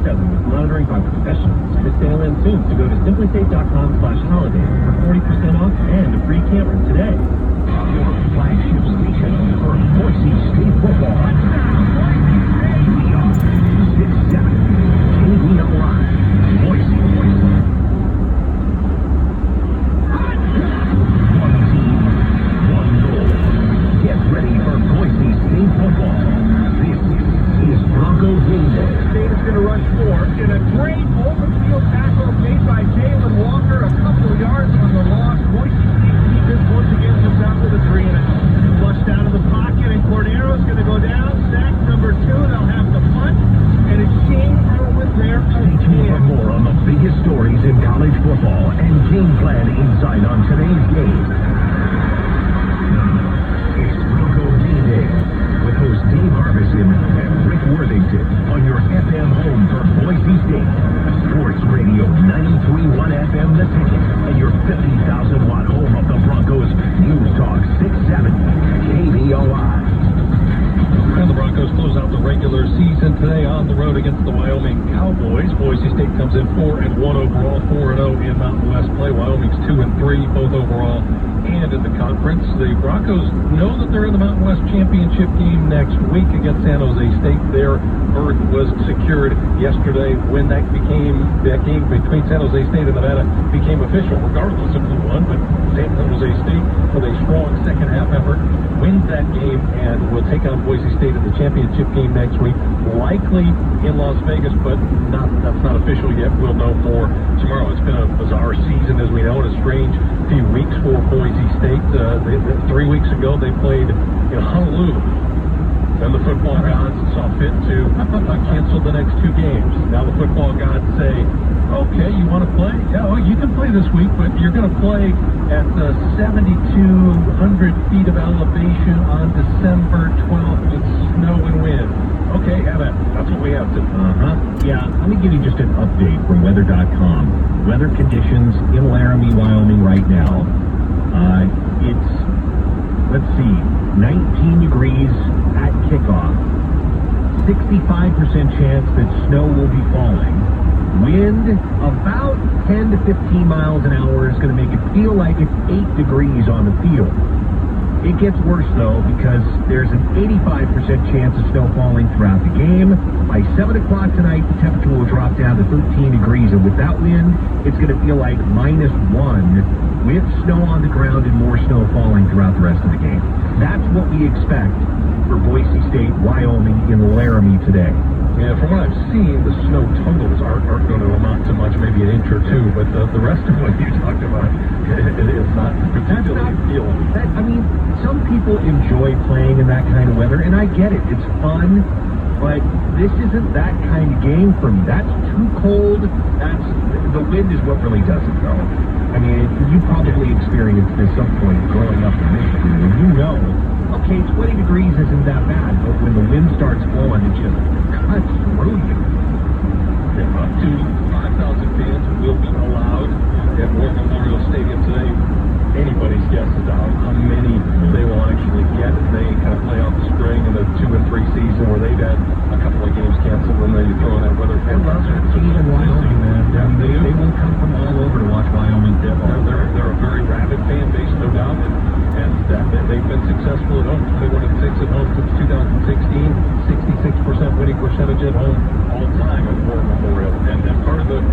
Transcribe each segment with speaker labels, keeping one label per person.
Speaker 1: 24/7 with monitoring by professionals. This sale ends soon, so go to simplysafe.com/holidays for 40% off and a free camera today.
Speaker 2: Your flagship station for Boise State football. We are 6-7. KVOI. Boise. One team, one goal. Get ready for Boise State football. This is Bronco Game Day.
Speaker 3: State is going to rush 4 in a great open field tackle made by Jalen Walker. A couple of yards on the loss. Boise State defense once again comes out with a 3 and a flushed out of the pocket, and Cordero's going to go down. Sack number 2. They'll have to punt, and it's Shane Irwin there.
Speaker 2: Stay tuned for more on the biggest stories in college football and game plan insight on today's game. It's Bronco Game Day with host Dave Harbison and Rick Worthington on your FM home for Boise State. Sports Radio 93.1 FM The Ticket and your 50,000-watt home of the Broncos. News Talk 670 KVOI.
Speaker 4: And the Broncos close out the regular season today on the road against the Wyoming Cowboys. Boise State comes in 4-1 overall, 4-0 in Mountain West play. Wyoming's 2-3, both overall and in the conference. The Broncos know that they're in the Mountain West Championship game next week against San Jose State. Their berth was secured yesterday when that game between San Jose State and Nevada became official, regardless of who won. But San Jose State, with a strong second half effort, wins that game and will take on Boise State in the championship game next week, likely in Las Vegas, but that's not official yet. We'll know more tomorrow. It's been a bizarre season, as we know, and a strange few weeks for Boise State. 3 weeks ago, they played in Honolulu. Then the football gods saw fit to cancel the next 2 games. Now the football gods say, okay, you want to play? Yeah, well, you can play this week, but you're going to play at 7,200 feet of elevation on December 12th with snow and wind. Okay, have it. That's what we have to.
Speaker 2: Yeah, let me give you just an update from weather.com. Weather conditions in Laramie, Wyoming right now. It's, let's see, 19 degrees at kickoff. 65% chance that snow will be falling. Wind about 10 to 15 miles an hour is going to make it feel like it's 8 degrees on the field. It gets worse, though, because there's an 85% chance of snow falling throughout the game. By 7 o'clock tonight, the temperature will drop down to 13 degrees, and with that wind, it's going to feel like -1 with snow on the ground and more snow falling throughout the rest of the game. That's what we expect for Boise State, Wyoming, in Laramie today.
Speaker 4: Yeah, from what I've seen, the snow totals aren't going to amount to much, maybe an inch or 2, but the rest of what you talked about, it is not particularly appealing.
Speaker 2: I mean, some people enjoy playing in that kind of weather, and I get it. It's fun, but this isn't that kind of game for me. That's too cold. The wind is what really does it, though. I mean, you probably experienced this at some point growing up in Michigan, when you know, okay, 20 degrees isn't that bad, but when the wind starts blowing, it just cuts through you.
Speaker 4: Up to 5,000 fans will be allowed at War Memorial Stadium today. Anybody's guess as to how many they will actually get. They kind of play out the spring and the 2 and 3 season where they've had a couple of games canceled when they throw in that weather forecast.
Speaker 2: Even Wyoming, man. Yeah, they will come from all over to watch Wyoming football.
Speaker 4: They're a very rabid fan base, no doubt, and they've been successful at home. 21-6 at home since 2016, 66% winning percentage at home all time at War Memorial. And part of the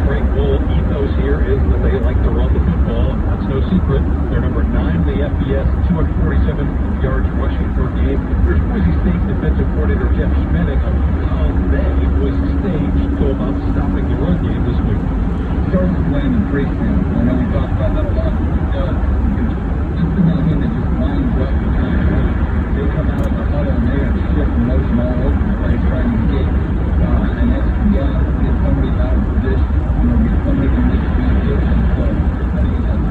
Speaker 4: Craig Bull ethos here is that they like to run the football. That's no secret. They're number 9 in the FBS, 247 yards rushing per game. Here's Boise State defensive coordinator Jeff Schmenek on how Boise State go about stopping the run game this week.
Speaker 5: Starts with playing in pre-snap. I know we talked about that a lot. Just the game that just lines up between them. They come out of the huddle and they have to shift motion all over the place trying to get. And that's, get somebody out of position, get somebody in this position. So, I think that's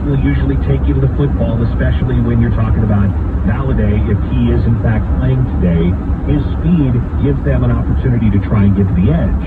Speaker 2: will usually take you to the football, especially when you're talking about Valladay. If he is in fact playing today, his speed gives them an opportunity to try and get to the edge,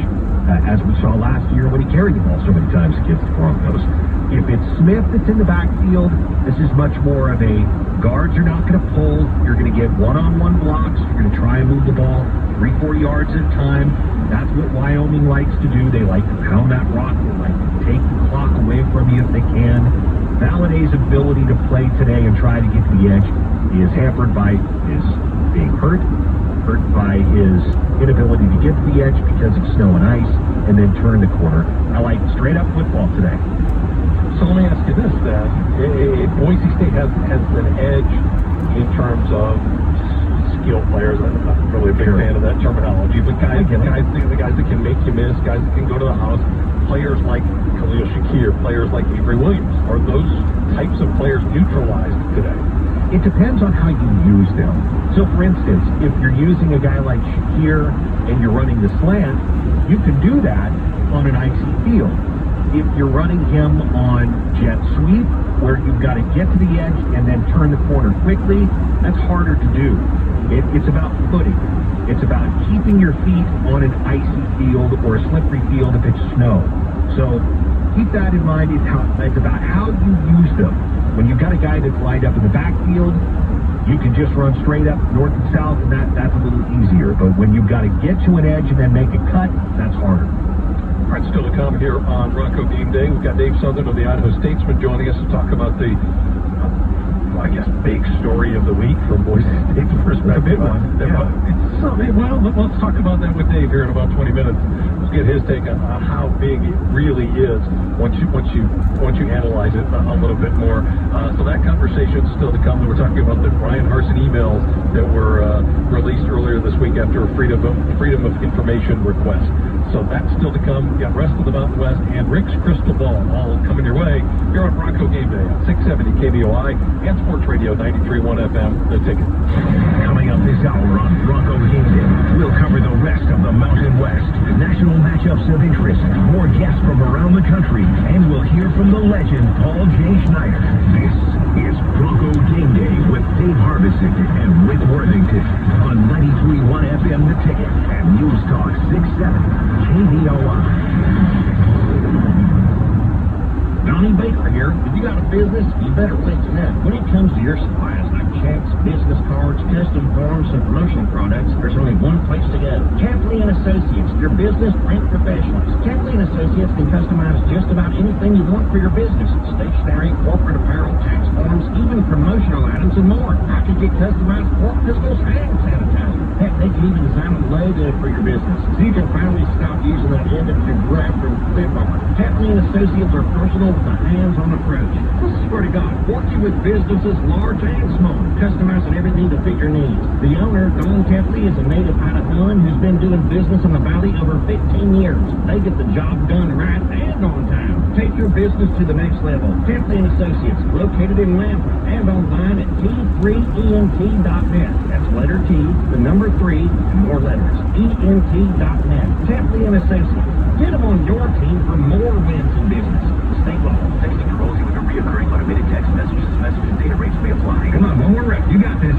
Speaker 2: as we saw last year when he carried the ball so many times against the Broncos. If it's Smith that's in the backfield, this is much more of a guards you're not going to pull. You're going to get one-on-one blocks. You're going to try and move the ball 3-4 yards at a time. That's what Wyoming likes to do. They like to pound that rock. They like to take the clock away from you if they can. Valladay's ability to play today and try to get to the edge is hampered by his being hurt by his inability to get to the edge because of snow and ice, and then turn the corner. I like straight-up football today.
Speaker 4: So let me ask you this, then. Boise State has an edge in terms of skill players. I'm not really a big fan of that terminology, but the guys that can make you miss, guys that can go to the house, players like Khalil Shakir, players like Avery Williams. Are those types of players neutralized today?
Speaker 2: It depends on how you use them. So, for instance, if you're using a guy like Shakir and you're running the slant, you can do that on an icy field. If you're running him on jet sweep, where you've got to get to the edge and then turn the corner quickly, that's harder to do. It's about footing. It's about keeping your feet on an icy field or a slippery field if it's snow. So keep that in mind. It's about how you use them. When you've got a guy that's lined up in the backfield, you can just run straight up north and south, and that's a little easier. But when you've got to get to an edge and then make a cut, that's harder.
Speaker 4: All right, still to come here on Bronco Game Day. We've got Dave Southern of the Idaho Statesman joining us to talk about the, big story of the week from Boise State's perspective.
Speaker 2: It's a big one.
Speaker 4: Well, let's talk about that with Dave here in about 20 minutes. Let's get his take on how big it really is once you analyze it a little bit more. So that conversation is still to come. We're talking about the Brian Harsin emails that were released earlier this week after a Freedom of Information request. So that's still to come. We got rest of the Mountain West and Rick's Crystal Ball all coming your way here on Bronco Game Day on 670 KBOI and Sports Radio 93.1 FM. The Ticket.
Speaker 2: Coming up this hour on Bronco Game Day, we'll cover the rest of the Mountain West, national matchups of interest, more guests from around the country, and we'll hear from the legend Paul J. Schneider. This is Bronco Game Day with Dave Harbison and Rick Worthington on 93.1 FM The Ticket and News Talk 670 KBOI. Donnie Baker here. If you got a business, you better listen up. When it comes to your supplies like checks, business cards, custom forms, and promotional products, there's only one place to go. Capley & Associates, your business print professionals. Capley & Associates can customize just about anything you want for your business. Stationery, corporate apparel, tax forms, even promotional items and more. I could get customized pork pistols and sanitizer. Heck, they can even design a logo for your business, so you can finally stop using that end of your graph and flip on. Capley & Associates are personal with a hands-on approach. I swear to God, working with businesses large and small, customizing everything to fit your needs. The owner, Don Capley, is a native Idahoan who's been doing business in the Valley over 15 years. They get the job done right and on time. Take your business to the next level. Capley & Associates, located in Lampa and online at T3ENT.net. That's letter T, the number 3, and more letters. ENT.net. Capley & Associates. Get them on your team for more wins in business. State law. Texting Rosie with a reoccurring automated text message. Message and data rates may apply. Come on, one more rep. You got this.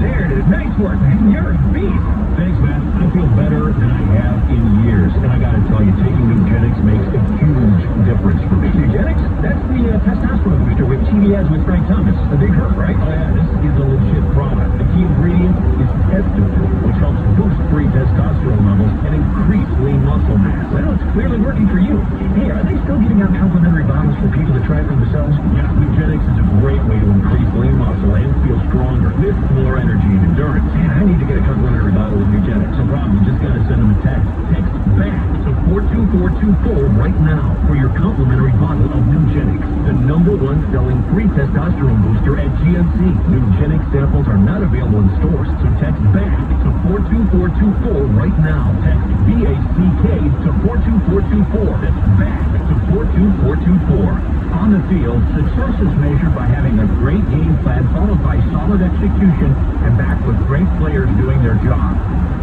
Speaker 2: There it is. Nice work, man. You're a beast. Thanks, man. I feel better than I have in years. And I got to tell you, taking Nugenics makes a huge difference for me. Nugenics? That's the testosterone booster with TV ads with Frank Thomas. The big hurt, right? Oh, yeah. This is a legit product. The key ingredient is testosterone, which helps boost free testosterone levels and increase lean muscle mass. Well, it's clearly working for you. Hey, are they still giving out complimentary bottles for people to try for themselves? Yeah, Nugenics is a great way to increase lean muscle and feel stronger with more energy and endurance. Man, I need to get a complimentary bottle of Nugenics. No problem. You just got to send them a text. Text BACK to 42424 right now for your complimentary bottle of Nugenics, the #1 selling free testosterone booster at GNC. Nugenics samples are not available in stores, so text BACK to 42424 right now. Text BACK to 42424. That's BACK to 42424. On the field, success is measured by having a great game plan followed by solid execution and backed with great players doing their job.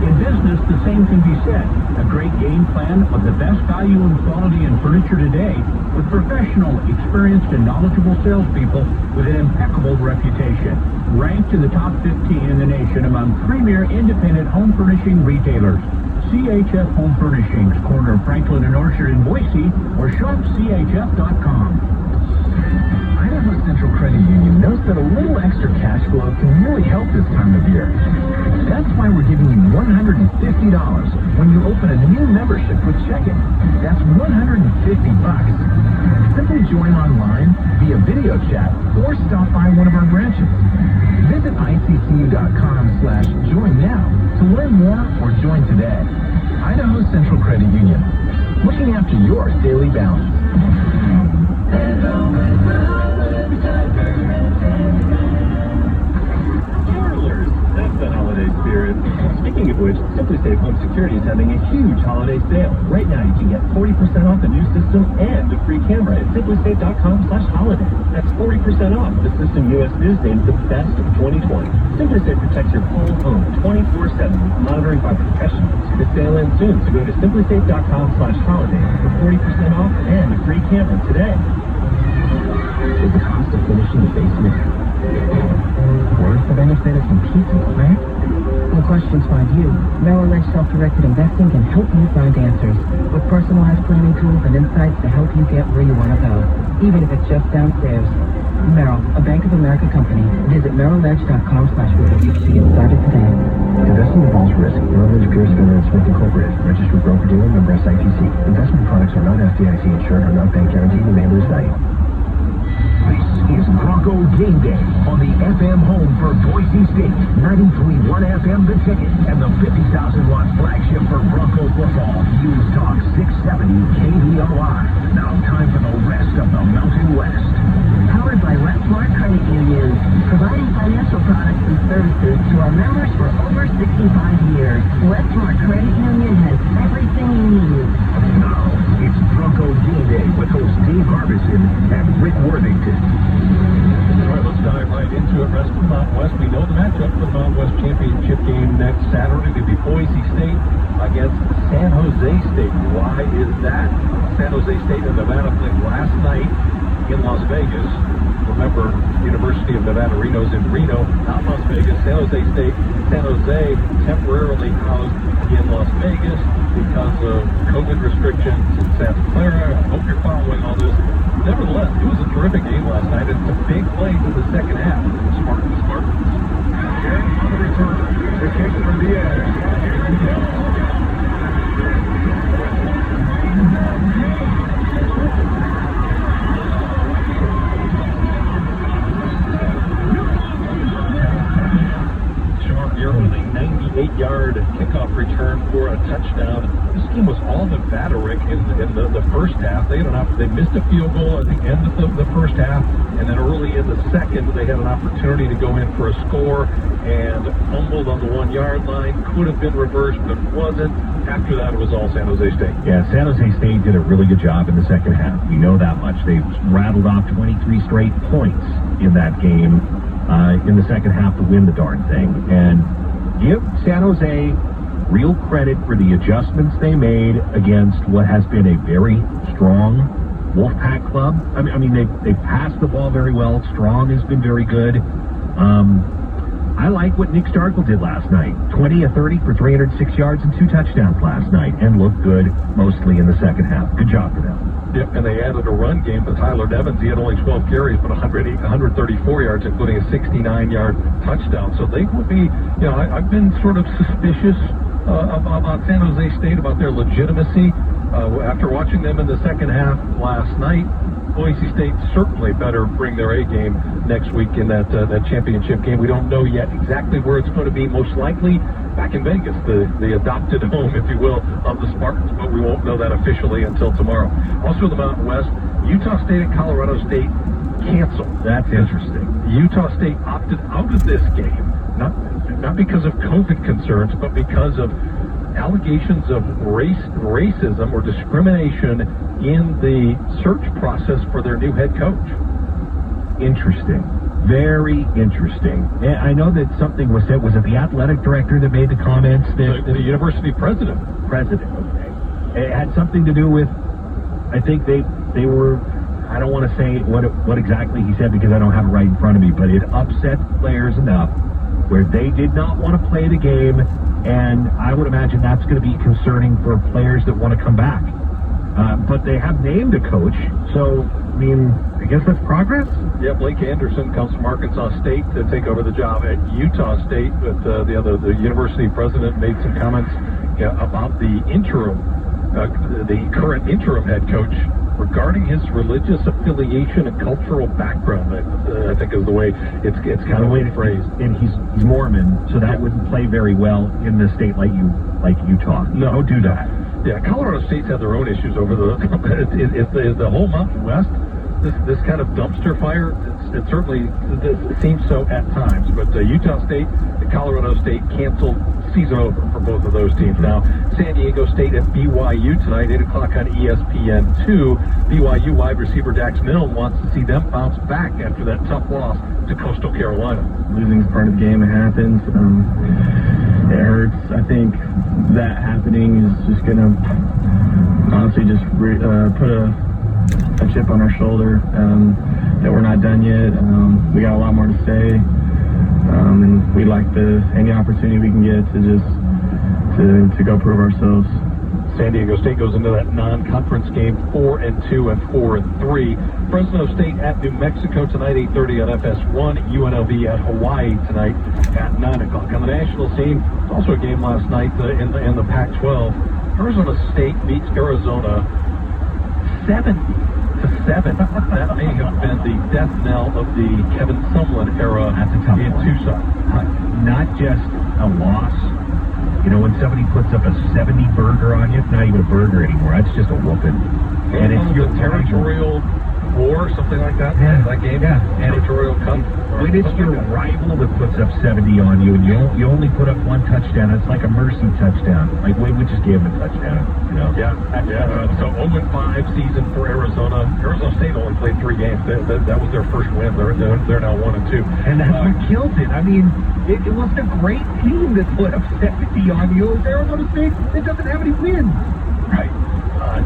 Speaker 2: In business, the same can be said. A great game plan of the best value and quality in furniture today with professional, experienced, and knowledgeable salespeople with an impeccable reputation. Ranked in the top 15 in the nation among premier independent home furnishing retailers. CHF Home Furnishings, corner of Franklin and Orchard in Boise, or shop chf.com. Idaho Central Credit Union knows that a little extra cash flow can really help this time of year. That's why we're giving you $150 when you open a new membership with checking. That's $150. Simply join online, via video chat, or stop by one of our branches. Visit iccu.com/join now to learn more or join today. Idaho Central Credit Union, looking after your daily balance.
Speaker 1: Carolers, that's the holiday spirit. Speaking of which, Simply Safe Home Security is having a huge holiday sale. Right now, you can get 40% off a new system and a free camera at simplysafe.com/holiday. That's 40% off the system U.S. News named the best of 2020. Simply Safe protects your whole home 24/7 with monitoring by professionals. The sale ends soon, so go to simplysafe.com/holiday for 40% off and a free camera today. Is the cost of finishing the basement worth the benefit of some peace and quiet?
Speaker 6: When questions find you, Merrill Lynch Self-Directed Investing can help you find answers with personalized planning tools and insights to help you get where you want to go, even if it's just downstairs. Merrill, a Bank of America company. Visit merrilledge.com/review to get started today.
Speaker 2: Investing involves risk. Merrill Lynch Pierce Finner & Smith Incorporated. Registered broker-dealer, member SIPC. Investment products are not FDIC insured or not bank guaranteed and may lose value. This is Bronco Game Day on the FM home for Boise State. 93.1 FM The Ticket and the 50,000-watt flagship for Bronco football. News Talk 670 KDLI. Now time for the rest of the Mountain West.
Speaker 6: Powered by Westmart Credit Union, providing financial products and services to our members for over 65 years. Westmart Credit Union has everything you need.
Speaker 2: Now, it's Bronco Game Day with host Dave Harbison and Rick Worthington.
Speaker 4: All right, let's dive right into it. Rest of the Mountain West. We know the matchup for the Mountain West Championship game next Saturday to be Boise State against San Jose State. Why is that? San Jose State and Nevada played last night in Las Vegas. Remember, University of Nevada, Reno's in Reno, not Las Vegas. San Jose State, San Jose temporarily housed in Las Vegas because of COVID restrictions in Santa Clara. I hope you're following all this. Nevertheless, it was a terrific game last night. It's a big play in the second half. Spartans.
Speaker 3: Here on the return. The kick from Diaz.
Speaker 4: With a 98-yard kickoff return for a touchdown. This game was all Nevada, Rick, in the first half. They missed a field goal at the end of the first half, and then early in the second, they had an opportunity to go in for a score and fumbled on the 1-yard line. Could have been reversed, but wasn't. After that, it was all San Jose State.
Speaker 2: Yeah, San Jose State did a really good job in the second half. We know that much. They rattled off 23 straight points in that game in the second half to win the darn thing. And give San Jose real credit for the adjustments they made against what has been a very strong Wolfpack club. I mean, they passed the ball very well. Strong has been very good. I like what Nick Starkle did last night. 20 of 30 for 306 yards and 2 touchdowns last night, and looked good mostly in the second half. Good job for them.
Speaker 4: Yep, and they added a run game to Tyler Devens. He had only 12 carries, but 134 yards, including a 69-yard touchdown. So they would be, I've been sort of suspicious about San Jose State, about their legitimacy. After watching them in the second half last night, Boise State certainly better bring their A game next week in that championship game. We don't know yet exactly where it's going to be. Most likely back in Vegas, the adopted home, if you will, of the Spartans. But we won't know that officially until tomorrow. Also in the Mountain West, Utah State and Colorado State canceled.
Speaker 2: That's interesting.
Speaker 4: Utah State opted out of this game, not because of COVID concerns, but because of allegations of racism or discrimination in the search process for their new head coach.
Speaker 2: Interesting. Very interesting. And I know that something was said. Was it the athletic director that made the comments? That
Speaker 4: The university president.
Speaker 2: President, okay. It had something to do with, I think they were, I don't want to say what exactly he said because I don't have it right in front of me, but it upset players enough where they did not want to play the game, and I would imagine that's going to be concerning for players that want to come back. But they have named a coach, so, I mean, I guess that's progress?
Speaker 4: Yeah, Blake Anderson comes from Arkansas State to take over the job at Utah State, but the university president made some comments about the current interim head coach regarding his religious affiliation and cultural background. I think is the way it's kind of phrased.
Speaker 2: And he's Mormon, so that wouldn't play very well in the state like Utah. No, don't do that.
Speaker 4: Yeah, Colorado State's had their own issues over is the whole Mountain West this kind of dumpster fire. It certainly seems so at times, but Utah State and Colorado State canceled season over for both of those teams. Now, San Diego State at BYU tonight, 8 o'clock on ESPN2. BYU wide receiver Dax Milne wants to see them bounce back after that tough loss to Coastal Carolina.
Speaker 5: Losing is part of the game. It happens. It hurts. I think that happening is just going to honestly just put a chip on our shoulder that we're not done yet. We got a lot more to say, and we'd like any opportunity we can get to go prove ourselves.
Speaker 4: San Diego State goes into that non-conference game 4-2 and 4-3. Fresno State at New Mexico tonight, 8:30 on FS1. UNLV at Hawaii tonight at 9 o'clock. On the national scene, it's also a game last night in the Pac-12. Arizona State beats Arizona 70-7. That may have been the death knell of the Kevin Sumlin era in Tucson.
Speaker 2: Not just a loss. You know, when somebody puts up a 70 burger on you, it's not even a burger anymore. That's just a whooping.
Speaker 4: And it's your territorial war, something like that.
Speaker 2: Yeah.
Speaker 4: That game.
Speaker 2: Yeah.
Speaker 4: Territorial cup.
Speaker 2: When it's your rival that puts up 70 on you, and you only put up one touchdown, it's like a mercy touchdown. Like, we just gave him a touchdown. You know?
Speaker 4: Yeah. So 0-5 season for Arizona. Arizona State only played 3 games. That was their first win. They're now 1-2.
Speaker 2: And that's what kills it. I mean, it wasn't a great team that put up 70 on you. Arizona State, it doesn't have any wins.
Speaker 4: Right.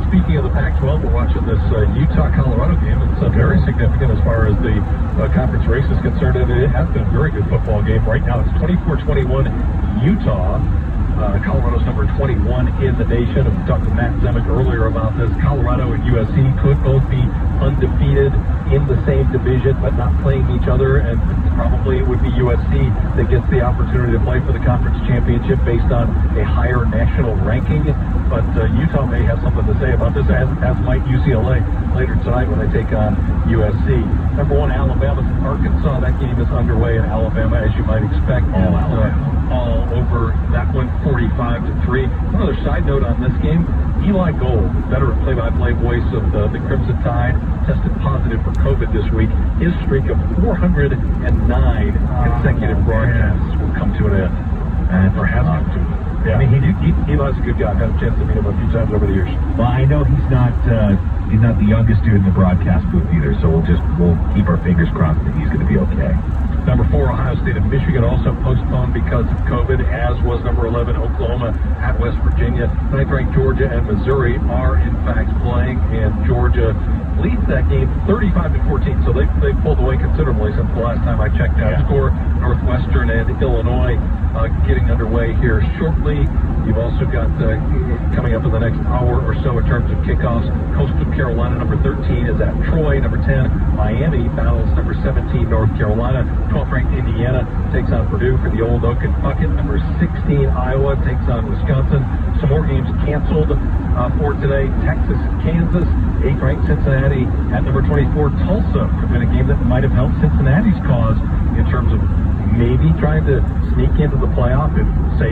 Speaker 4: Speaking of the Pac-12, we're watching this Utah-Colorado game. It's very significant as far as the conference race is concerned. And it has been a very good football game. Right now it's 24-21 Utah. Colorado's number 21 in the nation. We talked to Matt Zemek earlier about this. Colorado and USC could both be undefeated in the same division, but not playing each other. And probably it would be USC that gets the opportunity to play for the conference championship based on a higher national ranking. But Utah may have something to say about this, as might UCLA later tonight when they take on USC. Number 1, Alabama, Arkansas. That game is underway in Alabama, as you might expect. All over that one, 45-3. One other side note on this game: Eli Gold, veteran play-by-play voice of the Crimson Tide, tested positive for COVID this week. His streak of 409 consecutive broadcasts will come to an end. And perhaps to. Yeah. I mean, Eli's a good guy. I've had a chance to meet him a few times over the years.
Speaker 2: Well, I know he's not the youngest dude in the broadcast booth either, so we'll keep our fingers crossed that he's going to be okay.
Speaker 4: Number 4, Ohio State and Michigan also postponed because of COVID, as was number 11, Oklahoma at West Virginia. 9th-ranked Georgia and Missouri are, in fact, playing, and Georgia leads that game 35-14. So they pulled away considerably since the last time I checked that score. Northwestern and Illinois getting underway here shortly. You've also got coming up in the next hour or so in terms of kickoffs. Coastal Carolina, number 13, is at Troy. Number 10, Miami battles number 17, North Carolina. 12th-ranked Indiana takes on Purdue for the Old Oak and Bucket. Number 16, Iowa takes on Wisconsin. Some more games canceled for today. Texas, Kansas. 8th-ranked Cincinnati at number 24. Tulsa could have been a game that might have helped Cincinnati's cause in terms of maybe trying to sneak into the playoff if, say,